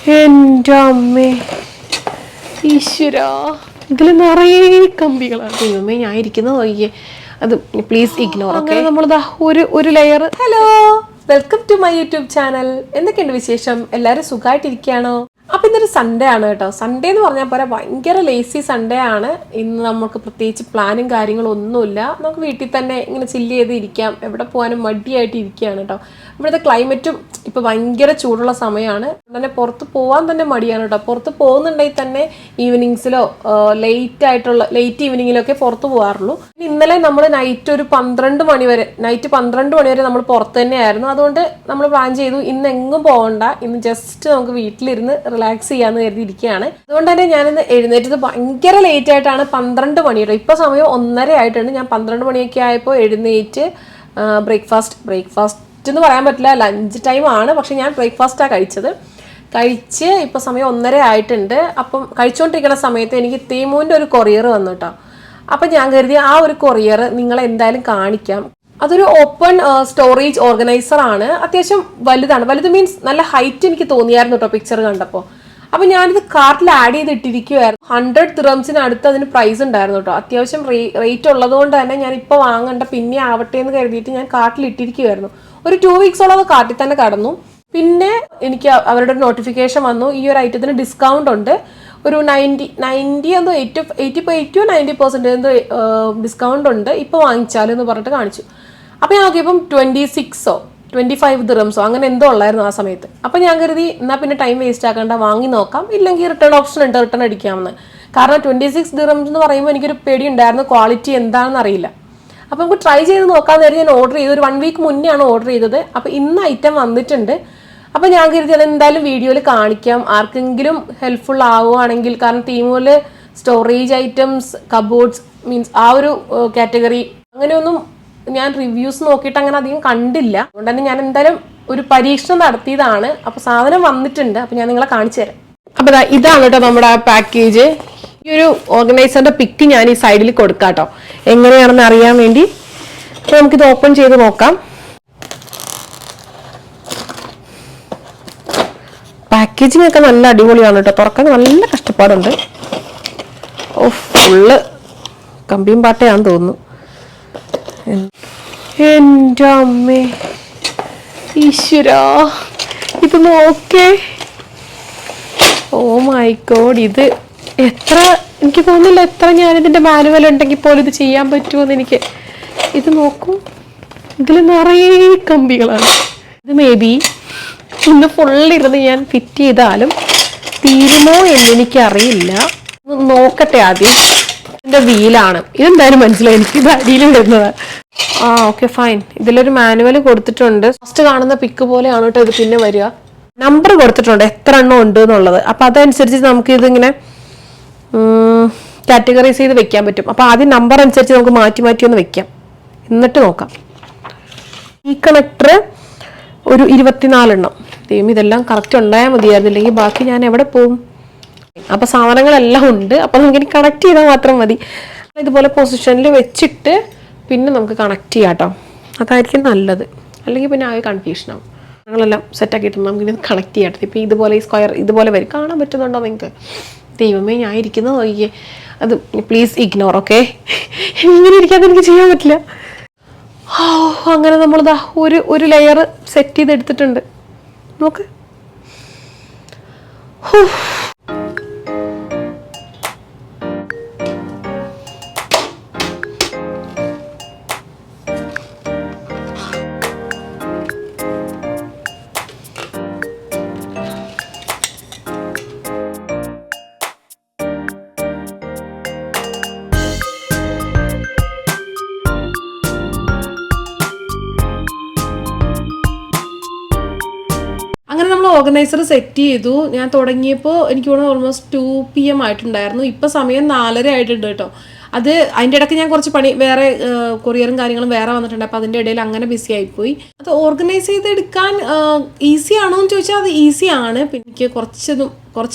എൻ്റെ അമ്മേ ഈശ്വരാ, ഇതിൽ നിറയെ കമ്പികളാണ്. ദൈവമേ, ഞാൻ ഇരിക്കുന്നത് നോക്കിയേ. അത് പ്ലീസ് ഇഗ്നോർ. അങ്ങനെ നമ്മളിതാ ഒരു layer. Hello, welcome to my YouTube channel. എന്തൊക്കെയുണ്ട് വിശേഷം? എല്ലാവരും സുഖമായിട്ടിരിക്കുകയാണോ? അപ്പം ഇന്നൊരു സൺഡേ ആണ് കേട്ടോ. സൺഡേ എന്ന് പറഞ്ഞാൽ പോലെ ഭയങ്കര ലേസി സൺഡേ ആണ്. ഇന്ന് നമുക്ക് പ്രത്യേകിച്ച് പ്ലാനും കാര്യങ്ങളും ഒന്നുമില്ല. നമുക്ക് വീട്ടിൽ തന്നെ ഇങ്ങനെ ചില്ല് ചെയ്ത് ഇരിക്കാം. എവിടെ പോകാനും മടിയായിട്ട് ഇരിക്കുകയാണ് കേട്ടോ. ഇവിടുത്തെ ക്ലൈമറ്റും ഇപ്പം ഭയങ്കര ചൂടുള്ള സമയമാണ്. തന്നെ പുറത്ത് പോകാൻ തന്നെ മടിയാണ് കേട്ടോ. പുറത്ത് പോകുന്നുണ്ടെങ്കിൽ തന്നെ ഈവനിങ്സിലോ ലേറ്റ് ഈവനിങ്ങിലൊക്കെ പുറത്ത് പോകാറുള്ളൂ. ഇന്നലെ നമ്മൾ നൈറ്റ് 12 മണി വരെ നമ്മൾ പുറത്ത് തന്നെയായിരുന്നു. അതുകൊണ്ട് നമ്മൾ പ്ലാൻ ചെയ്തു ഇന്ന് എങ്ങും പോകണ്ട, ഇന്ന് ജസ്റ്റ് നമുക്ക് വീട്ടിലിരുന്ന് റിലാക്സ് ചെയ്യാന്ന് കരുതിയിരിക്കുകയാണ്. അതുകൊണ്ട് തന്നെ ഞാനിന്ന് എഴുന്നേറ്റത് ഭയങ്കര ലേറ്റ് ആയിട്ടാണ്. 12 മണിയുടെ ഇപ്പൊ സമയം 1:30 ആയിട്ടുണ്ട്. ഞാൻ 12 മണിയൊക്കെ ആയപ്പോൾ എഴുന്നേറ്റ് ബ്രേക്ക്ഫാസ്റ്റ് എന്ന് പറയാൻ പറ്റില്ല, ലഞ്ച് ടൈം ആണ്. പക്ഷെ ഞാൻ ബ്രേക്ക്ഫാസ്റ്റാണ് കഴിച്ച് ഇപ്പൊ സമയം 1:30 ആയിട്ടുണ്ട്. അപ്പം കഴിച്ചുകൊണ്ടിരിക്കുന്ന സമയത്ത് എനിക്ക് തേമൂൻ്റെ ഒരു കൊറിയർ വന്നു കേട്ടോ. അപ്പം ഞാൻ കരുതി ആ ഒരു കൊറിയർ നിങ്ങളെ എന്തായാലും കാണിക്കാം. അതൊരു ഓപ്പൺ സ്റ്റോറേജ് ഓർഗനൈസർ ആണ്. അത്യാവശ്യം വലുതാണ്. വലുത് മീൻസ് നല്ല ഹൈറ്റ് എനിക്ക് തോന്നിയായിരുന്നു കേട്ടോ പിക്ചർ കണ്ടപ്പോൾ. അപ്പം ഞാനിത് കാർട്ടിൽ ആഡ് ചെയ്തിട്ടിരിക്കുമായിരുന്നു. 100 ദിർഹംസിന് അടുത്ത് അതിന് പ്രൈസ് ഉണ്ടായിരുന്നു കേട്ടോ. അത്യാവശ്യം റേറ്റ് ഉള്ളതുകൊണ്ട് തന്നെ ഞാൻ ഇപ്പോൾ വാങ്ങണ്ട, പിന്നെ ആവട്ടെ എന്ന് കരുതിയിട്ട് ഞാൻ കാർട്ടിൽ ഇട്ടിരിക്കുമായിരുന്നു. ഒരു 2 വീക്സോളം അത് കാർട്ടിൽ തന്നെ കടന്നു. പിന്നെ എനിക്ക് അവരുടെ ഒരു നോട്ടിഫിക്കേഷൻ വന്നു, ഈ ഒരു ഐറ്റത്തിന് ഡിസ്കൗണ്ട് ഉണ്ട്. ഒരു 80-90% എന്തോ ഡിസ്കൗണ്ട് ഉണ്ട്, ഇപ്പോൾ വാങ്ങിച്ചാലെന്ന് പറഞ്ഞിട്ട് കാണിച്ചു. അപ്പം ഞാൻ നോക്കിയപ്പം 25 ദിർഹംസോ അങ്ങനെ എന്തോ ഉള്ളായിരുന്നു ആ സമയത്ത്. അപ്പം ഞാൻ കരുതി എന്നാൽ പിന്നെ ടൈം വേസ്റ്റ് ആക്കണ്ട, വാങ്ങി നോക്കാം. ഇല്ലെങ്കിൽ റിട്ടേൺ ഓപ്ഷൻ ഉണ്ട്, റിട്ടേൺ അടിക്കാമെന്ന്. കാരണം 26 ദിർഹംസ് എന്ന് പറയുമ്പോൾ എനിക്കൊരു പേടി ഉണ്ടായിരുന്നു, ക്വാളിറ്റി എന്താണെന്ന് അറിയില്ല. അപ്പം നമുക്ക് ട്രൈ ചെയ്ത് നോക്കാമെന്ന് കരുതി ഞാൻ ഓർഡർ ചെയ്തു. ഒരു 1 വീക്ക് മുന്നേ ആണ് ഓർഡർ ചെയ്തത്. അപ്പം ഇന്ന് ഐറ്റം വന്നിട്ടുണ്ട്. അപ്പം ഞാൻ കരുതി അതെന്തായാലും വീഡിയോയിൽ കാണിക്കാം, ആർക്കെങ്കിലും ഹെൽപ്ഫുൾ ആവുകയാണെങ്കിൽ. കാരണം ടീമുകളിൽ സ്റ്റോറേജ് ഐറ്റംസ്, കബോർഡ്സ് മീൻസ് ആ ഒരു കാറ്റഗറി അങ്ങനെയൊന്നും ഞാൻ റിവ്യൂസ് നോക്കിയിട്ട് അങ്ങനെ അധികം കണ്ടില്ല. അതുകൊണ്ട് തന്നെ ഞാൻ എന്തായാലും ഒരു പരീക്ഷണം നടത്തിയതാണ്. അപ്പോൾ സാധനം വന്നിട്ടുണ്ട്. അപ്പോൾ ഞാൻ നിങ്ങളെ കാണിച്ചു തരാം. അപ്പോൾ ഇതാണ് കേട്ടോ നമ്മുടെ പാക്കേജ്. ഈ ഒരു ഓർഗനൈസറിന്റെ പിക്ക് ഞാൻ ഈ സൈഡിൽ കൊടുക്കാം കേട്ടോ, എങ്ങനെയാണെന്ന് അറിയാൻ വേണ്ടി. അപ്പോൾ നമുക്കിത് ഓപ്പൺ ചെയ്ത് നോക്കാം. പാക്കേജിങ് ഒക്കെ നല്ല അടിപൊളിയാണ് കേട്ടോ. തുറക്കാൻ നല്ല കഷ്ടപ്പാടുണ്ട്. ഓ, ഫുള്ള് കമ്പിയും പാട്ടയാന്ന് തോന്നുന്നു. എൻ്റെ അമ്മേ ഈശ്വരാ, ഇത് നോക്കേ. ഓ മൈ ഗോഡ്, ഇത് എനിക്ക് തോന്നുന്നില്ല എത്ര ഞാനിതിൻ്റെ മാനുവൽ ഉണ്ടെങ്കിൽ പോലും ഇത് ചെയ്യാൻ പറ്റുമെന്ന് എനിക്ക്. ഇത് നോക്കൂ, ഇതിൽ നിറയെ കമ്പികളാണ്. ഇത് മേ ബി ഇന്ന് ഫുള്ളിരുന്ന് ഞാൻ ഫിറ്റ് ചെയ്താലും തീരുമോ എന്നെനിക്കറിയില്ല. നോക്കട്ടെ ആദ്യം. ഇതിൻ്റെ വീലാണ്. ഇതെന്തായാലും മനസ്സിലായി എനിക്ക്, ഇത് അടിയിൽ വരുന്നത്. Okay fine. ഇതിലൊരു മാനുവൽ കൊടുത്തിട്ടുണ്ട്. ഫസ്റ്റ് കാണുന്ന പിക്ക് പോലെയാണ് കേട്ടോ ഇത് പിന്നെ വരിക. നമ്പർ കൊടുത്തിട്ടുണ്ട് എത്ര എണ്ണം ഉണ്ട് എന്നുള്ളത്. അപ്പം അതനുസരിച്ച് നമുക്ക് ഇതിങ്ങനെ കാറ്റഗറൈസ് ചെയ്ത് വെക്കാൻ പറ്റും. അപ്പം ആദ്യം നമ്പർ അനുസരിച്ച് നമുക്ക് മാറ്റി ഒന്ന് വെക്കാം, എന്നിട്ട് നോക്കാം. ഈ കണക്ടർ ഒരു 24 എണ്ണം. ഇതെല്ലാം കറക്റ്റ് ഉണ്ടായാൽ മതിയായിരുന്നില്ലെങ്കിൽ ബാക്കി ഞാൻ എവിടെ പോകും? അപ്പം സാധനങ്ങളെല്ലാം ഉണ്ട്. അപ്പം നമുക്കിനി കണക്ട് ചെയ്താൽ മാത്രം മതി. ഇതുപോലെ പൊസിഷനിൽ വെച്ചിട്ട് പിന്നെ നമുക്ക് കണക്ട് ചെയ്യാം കേട്ടോ. അതായിരിക്കും നല്ലത്. അല്ലെങ്കിൽ പിന്നെ ആകെ കൺഫ്യൂഷനാവും. ഞങ്ങളെല്ലാം സെറ്റാക്കിയിട്ടുണ്ട്. നമുക്കിനി കണക്ട് ചെയ്യാം. ഇപ്പം ഇതുപോലെ ഈ സ്ക്വയർ ഇതുപോലെ വരും. കാണാൻ പറ്റുന്നുണ്ടോ നിങ്ങൾക്ക്? ദൈവമേ, ഞാൻ ഇരിക്കുന്നത് നോക്കിയേ. അത് പ്ലീസ് ഇഗ്നോർ. ഓക്കെ, ഇങ്ങനെ ഇരിക്കാതെ എനിക്ക് ചെയ്യാൻ പറ്റില്ല. അങ്ങനെ നമ്മളിതാ ഒരു ലെയർ സെറ്റ് ചെയ്തെടുത്തിട്ടുണ്ട്. നോക്ക്. അങ്ങനെ നമ്മൾ ഓർഗനൈസർ സെറ്റ് ചെയ്തു. ഞാൻ തുടങ്ങിയപ്പോൾ എനിക്ക് തോന്നുന്നു ഓൾമോസ്റ്റ് 2 PM ആയിട്ടുണ്ടായിരുന്നു. ഇപ്പം സമയം 4:30 ആയിട്ടുണ്ട് കേട്ടോ. അത് അതിൻ്റെ ഇടയ്ക്ക് ഞാൻ കുറച്ച് വേറെ കൊറിയറും കാര്യങ്ങളും വേറെ വന്നിട്ടുണ്ട്. അപ്പോൾ അതിൻ്റെ ഇടയിൽ അങ്ങനെ ബിസി ആയിപ്പോയി. അത് ഓർഗനൈസ് ചെയ്തെടുക്കാൻ ഈസി ആണോ എന്ന് ചോദിച്ചാൽ അത് ഈസിയാണ്. പിന്നെ എനിക്ക് കുറച്ച്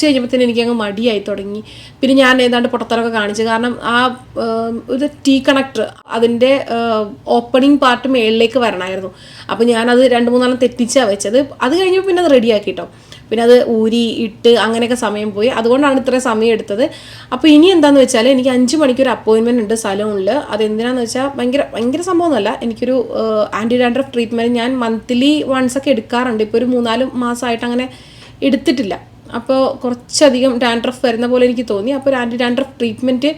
കഴിഞ്ഞപ്പോഴത്തേന് എനിക്കങ്ങ് മടിയായി തുടങ്ങി. പിന്നെ ഞാൻ ഏതാണ്ട് പൊട്ടത്തരമൊക്കെ കാണിച്ചു. കാരണം ആ ഒരു T കണക്ടർ അതിൻ്റെ ഓപ്പണിംഗ് പാർട്ട് മേളിലേക്ക് വരണമായിരുന്നു. അപ്പോൾ ഞാനത് 2-3 തെറ്റിച്ചാണ് വെച്ചത്. അത് കഴിഞ്ഞപ്പോൾ പിന്നെ അത് റെഡിയാക്കി കേട്ടോ. പിന്നെ അത് ഊരി ഇട്ട് അങ്ങനെയൊക്കെ സമയം പോയി. അതുകൊണ്ടാണ് ഇത്രയും സമയം എടുത്തത്. അപ്പോൾ ഇനി എന്താണെന്ന് വെച്ചാൽ എനിക്ക് 5 മണിക്ക് ഒരു അപ്പോയിൻമെൻറ്റ് ഉണ്ട് സലൂണിൽ. അതെന്തിനാന്ന് വെച്ചാൽ ഭയങ്കര സംഭവമൊന്നുമല്ല. എനിക്കൊരു ആൻറ്റി ഡാൻഡ്രഫ് ട്രീറ്റ്മെൻറ്റ് ഞാൻ മന്ത്ലി വൺസ് ഒക്കെ എടുക്കാറുണ്ട്. ഇപ്പോൾ ഒരു 3-4 മാസമായിട്ട് അങ്ങനെ എടുത്തിട്ടില്ല. അപ്പോൾ കുറച്ചധികം ഡാൻഡ്രഫ് വരുന്ന പോലെ എനിക്ക് തോന്നി. അപ്പോൾ ഒരു ആൻറ്റി ഡാൻഡ്രഫ് ട്രീറ്റ്മെൻറ്റ്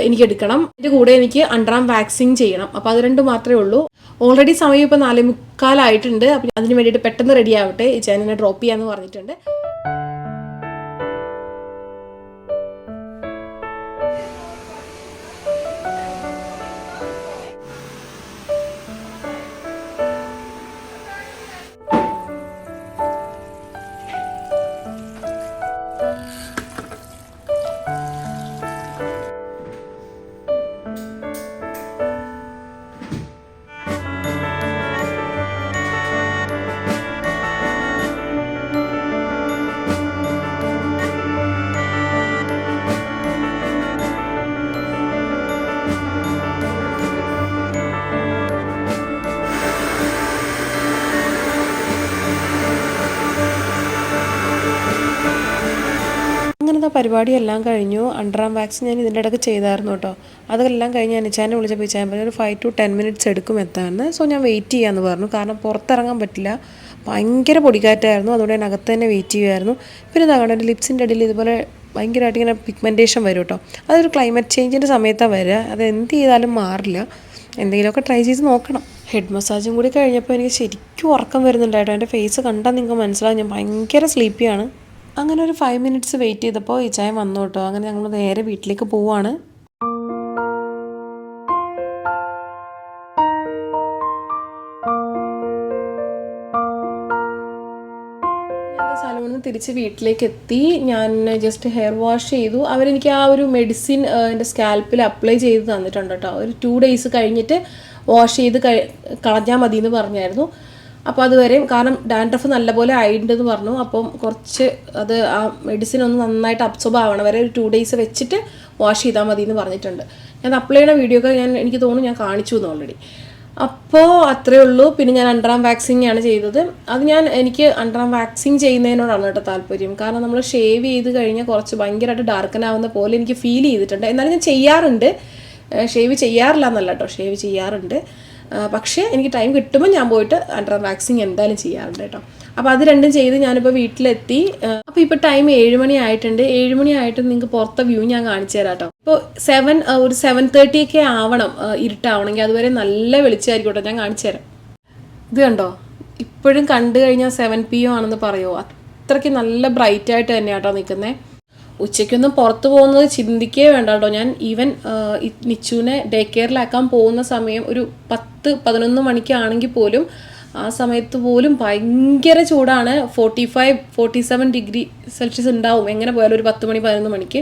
എനിക്ക് എടുക്കണം. അതിൻ്റെ കൂടെ എനിക്ക് അണ്ടർ ആം വാക്സിങ് ചെയ്യണം. അപ്പോൾ അത് 2 മാത്രമേ ഉള്ളൂ. ഓൾറെഡി സമയം ഇപ്പോൾ 4:45 അപ്പം അതിന് വേണ്ടിയിട്ട് പെട്ടെന്ന് റെഡി ആവട്ടെ. ഈ ചേട്ടനെ ഡ്രോപ്പ് ചെയ്യാമെന്ന് പറഞ്ഞിട്ടുണ്ട്. അങ്ങനത്തെ പരിപാടിയെല്ലാം കഴിഞ്ഞു. അണ്ടർ ആം വാക്സിൻ ഞാൻ ഇതിൻ്റെ ഇടയ്ക്ക് ചെയ്തായിരുന്നു കേട്ടോ. അതെല്ലാം കഴിഞ്ഞ് ഞാൻ ഇച്ചാനെ വിളിച്ചപ്പോൾ ഇച്ചാൻ പറഞ്ഞു ഒരു 5 to 10 minutes എടുക്കും എത്താമെന്ന്. സോ ഞാൻ വെയിറ്റ് ചെയ്യാമെന്ന് പറഞ്ഞു. കാരണം പുറത്തിറങ്ങാൻ പറ്റില്ല, ഭയങ്കര പൊടിക്കാറ്റായിരുന്നു. അതുകൊണ്ട് ഞാൻ അകത്ത് തന്നെ വെയിറ്റ് ചെയ്യുമായിരുന്നു. പിന്നെ ഇതാകണം എൻ്റെ ലിപ്സിൻ്റെ അടിയിൽ ഇതുപോലെ ഭയങ്കരമായിട്ട് ഇങ്ങനെ പിഗ്മെൻറ്റേഷൻ വരും കേട്ടോ. അതൊരു ക്ലൈമറ്റ് ചേഞ്ചിൻ്റെ സമയത്താണ് വരിക. അത് എന്ത് ചെയ്താലും മാറില്ല. എന്തെങ്കിലുമൊക്കെ ട്രൈ ചെയ്ത് നോക്കണം. ഹെഡ് മസാജും കൂടി കഴിഞ്ഞപ്പോൾ എനിക്ക് ശരിക്കും ഉറക്കം വരുന്നുണ്ടായിട്ടോ. എൻ്റെ ഫേസ് കണ്ടാൽ നിങ്ങൾക്ക് മനസ്സിലാവും ഞാൻ ഭയങ്കര സ്ലീപ്പിയാണ്. അങ്ങനെ ഒരു 5 minutes വെയിറ്റ് ചെയ്തപ്പോൾ ഈ ചായ വന്നു കേട്ടോ. അങ്ങനെ ഞങ്ങൾ നേരെ വീട്ടിലേക്ക് പോവാണ്. സലൂണിൽ നിന്ന് തിരിച്ച് വീട്ടിലേക്ക് എത്തി. ഞാൻ ജസ്റ്റ് ഹെയർ വാഷ് ചെയ്തു. അവരെനിക്ക് ആ ഒരു മെഡിസിൻ എൻ്റെ സ്കാൽപ്പിൽ അപ്ലൈ ചെയ്ത് തന്നിട്ടുണ്ട് കേട്ടോ. ഒരു 2 days കഴിഞ്ഞിട്ട് വാഷ് ചെയ്ത് കളഞ്ഞാൽ മതി എന്ന് പറഞ്ഞായിരുന്നു. അപ്പോൾ അതുവരെയും കാരണം ഡാൻഡ്രഫ് നല്ലപോലെ ആയിട്ടുണ്ടെന്ന് പറഞ്ഞു. അപ്പം കുറച്ച് അത് ആ മെഡിസിൻ ഒന്ന് നന്നായിട്ട് അബ്സോർബ് ആവണം വരെ ഒരു 2 days വെച്ചിട്ട് വാഷ് ചെയ്താൽ മതി എന്ന് പറഞ്ഞിട്ടുണ്ട്. ഞാൻ അപ്ലൈ ചെയ്യുന്ന വീഡിയോ ഒക്കെ എനിക്ക് തോന്നുന്നു ഞാൻ കാണിച്ചു എന്ന് ഓൾറെഡി. അപ്പോൾ അത്രയേ ഉള്ളൂ. പിന്നെ ഞാൻ അണ്ടർ ആം വാക്സിങ് ആണ് ചെയ്തത്. അത് എനിക്ക് അണ്ടർ ആം വാക്സിങ് ചെയ്യുന്നതിനോടാണ് കേട്ടോ താല്പര്യം. കാരണം നമ്മൾ ഷേവ് ചെയ്ത് കഴിഞ്ഞാൽ കുറച്ച് ഭയങ്കരമായിട്ട് ഡാർക്കൻ ആവുന്ന പോലെ എനിക്ക് ഫീൽ ചെയ്തിട്ടുണ്ട്. എന്നാലും ഞാൻ ചെയ്യാറുണ്ട്, ഷേവ് ചെയ്യാറില്ല എന്നല്ല കേട്ടോ, ഷേവ് ചെയ്യാറുണ്ട്. പക്ഷേ എനിക്ക് ടൈം കിട്ടുമ്പോൾ ഞാൻ പോയിട്ട് അണ്ടർ ആം വാക്സിങ് എന്തായാലും ചെയ്യാറുണ്ട് കേട്ടോ. അപ്പോൾ അത് രണ്ടും ചെയ്ത് ഞാനിപ്പോൾ വീട്ടിലെത്തി. അപ്പോൾ ഇപ്പോൾ ടൈം 7 മണി ആയിട്ടുണ്ട്. 7 മണി ആയിട്ട് നിങ്ങൾക്ക് പുറത്തെ വ്യൂ ഞാൻ കാണിച്ചു തരാം കേട്ടോ. ഇപ്പോൾ 7:30 ഒക്കെ ആവണം ഇരുട്ടാവണമെങ്കിൽ. അതുവരെ നല്ല വെളിച്ചമായിരിക്കും കേട്ടോ. ഞാൻ കാണിച്ചു തരാം. ഇത് കണ്ടോ, ഇപ്പോഴും കണ്ടു കഴിഞ്ഞാൽ 7 PM ആണെന്ന് പറയുമോ, അത്രയ്ക്ക് നല്ല ബ്രൈറ്റ് ആയിട്ട് തന്നെയാണ് കേട്ടോ നിൽക്കുന്നത്. ഉച്ചയ്ക്കൊന്നും പുറത്ത് പോകുന്നത് ചിന്തിക്കേ വേണ്ട കേട്ടോ. ഞാൻ ഈവൻ നിച്ചുവിനെ ഡേ കെയറിലാക്കാൻ പോകുന്ന സമയം ഒരു 10-11 മണിക്കാണെങ്കിൽ പോലും ആ സമയത്ത് പോലും ഭയങ്കര ചൂടാണ്. 45-47 degree Celsius ഉണ്ടാവും എങ്ങനെ പോയാലും ഒരു 10 മണി 11 മണിക്ക്.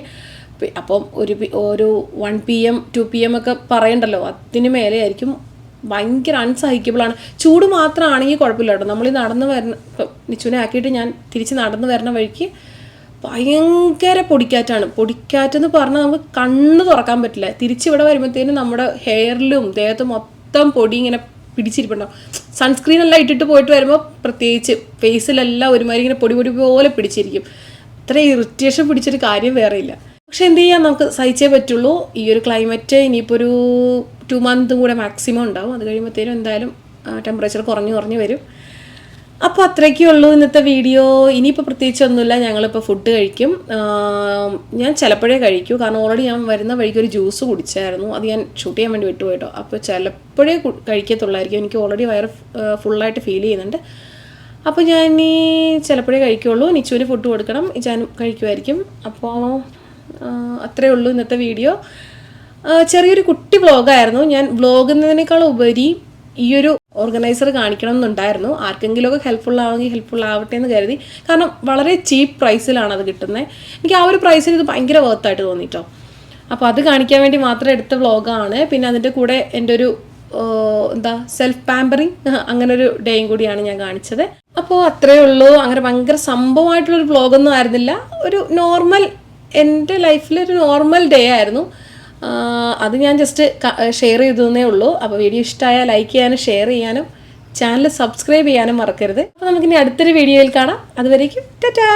അപ്പം ഒരു 1 PM 2 PM ഒക്കെ പറയണ്ടല്ലോ, അതിന് മേലെ ആയിരിക്കും. ഭയങ്കര അൺസഹിക്കബിളാണ്. ചൂട് മാത്രമാണെങ്കിൽ കുഴപ്പമില്ല കേട്ടോ. നമ്മൾ നടന്ന് വരുന്ന ഇപ്പം നിച്ചുവിനെ ആക്കിയിട്ട് ഞാൻ തിരിച്ച് നടന്ന് വരുന്ന വഴിക്ക് ഭയങ്കര പൊടിക്കാറ്റാണ്. പൊടിക്കാറ്റെന്ന് പറഞ്ഞാൽ നമുക്ക് കണ്ണ് തുറക്കാൻ പറ്റില്ല. തിരിച്ചിവിടെ വരുമ്പോഴത്തേനും നമ്മുടെ ഹെയറിലും ദേഹത്ത് മൊത്തം പൊടി ഇങ്ങനെ പിടിച്ചിരിപ്പുണ്ടാവും. സൺസ്ക്രീൻ എല്ലാം ഇട്ടിട്ട് പോയിട്ട് വരുമ്പോൾ പ്രത്യേകിച്ച് ഫേസിലെല്ലാം ഒരുമാതിരി ഇങ്ങനെ പൊടി പോലെ പിടിച്ചിരിക്കും. ഇത്ര ഇറിറ്റേഷൻ പിടിച്ചൊരു കാര്യം വേറെ ഇല്ല. പക്ഷെ എന്ത് ചെയ്യാൻ, നമുക്ക് സഹിച്ചേ പറ്റുള്ളൂ. ഈ ഒരു ക്ലൈമറ്റ് ഇനിയിപ്പോൾ ഒരു 2 month കൂടെ മാക്സിമം ഉണ്ടാവും. അത് കഴിയുമ്പോഴത്തേനും എന്തായാലും ടെമ്പറേച്ചർ കുറഞ്ഞു വരും. അപ്പോൾ അത്രയൊക്കെ ഉള്ളൂ ഇന്നത്തെ വീഡിയോ. ഇനിയിപ്പോൾ പ്രത്യേകിച്ചൊന്നുമില്ല. ഞങ്ങളിപ്പോൾ ഫുഡ് കഴിക്കും. ഞാൻ ചിലപ്പോഴേ കഴിക്കൂ, കാരണം ഓൾറെഡി ഞാൻ വരുന്ന വഴിക്ക് ഒരു ജ്യൂസ് കുടിച്ചായിരുന്നു. അത് ഞാൻ ഷൂട്ട് ചെയ്യാൻ വേണ്ടി വിട്ടുപോയിട്ടോ. അപ്പോൾ ചിലപ്പോഴേ കഴിക്കത്തുള്ളായിരിക്കും. എനിക്ക് ഓൾറെഡി വയറ് ഫുള്ളായിട്ട് ഫീൽ ചെയ്യുന്നുണ്ട്. അപ്പോൾ ഞാൻ ഇനി ചിലപ്പോഴേ കഴിക്കുള്ളൂ. നിച്ചുവിന് ഫുഡ് കൊടുക്കണം, ഞാനും കഴിക്കുമായിരിക്കും. അപ്പോൾ അത്രയേ ഉള്ളൂ ഇന്നത്തെ വീഡിയോ. ചെറിയൊരു കുട്ടി വ്ളോഗായിരുന്നു. ഞാൻ വ്ളോഗുന്നതിനേക്കാൾ ഉപരി ഈ ഒരു ഓർഗനൈസർ കാണിക്കണം എന്നുണ്ടായിരുന്നു. ആർക്കെങ്കിലുമൊക്കെ ഹെൽപ്ഫുൾ ആവട്ടെ എന്ന് കരുതി. കാരണം വളരെ ചീപ്പ് പ്രൈസിലാണ് അത് കിട്ടുന്നത്. എനിക്ക് ആ ഒരു പ്രൈസിൽ ഇത് ഭയങ്കര വർത്തായിട്ട് തോന്നിട്ടോ. അപ്പോൾ അത് കാണിക്കാൻ വേണ്ടി മാത്രം എടുത്ത വ്ളോഗാണ്. പിന്നെ അതിൻ്റെ കൂടെ എൻ്റെ ഒരു സെൽഫ് പാമ്പറിങ് അങ്ങനെ ഒരു ഡേയും കൂടിയാണ് ഞാൻ കാണിച്ചത്. അപ്പോൾ അത്രയേ ഉള്ളൂ. അങ്ങനെ ഭയങ്കര സംഭവമായിട്ടുള്ളൊരു വ്ളോഗൊന്നും ആയിരുന്നില്ല. ഒരു നോർമൽ, എൻ്റെ ലൈഫിലൊരു നോർമൽ ഡേ ആയിരുന്നു. അത് ഞാൻ ജസ്റ്റ് ഷെയർ ചെയ്തതേ ഉള്ളൂ. അപ്പോൾ വീഡിയോ ഇഷ്ടമായാൽ ലൈക്ക് ചെയ്യാനും ഷെയർ ചെയ്യാനും ചാനൽ സബ്സ്ക്രൈബ് ചെയ്യാനും മറക്കരുത്. അപ്പോൾ നമുക്കിനി അടുത്തൊരു വീഡിയോയിൽ കാണാം. അതുവരേക്കും ടാറ്റാ.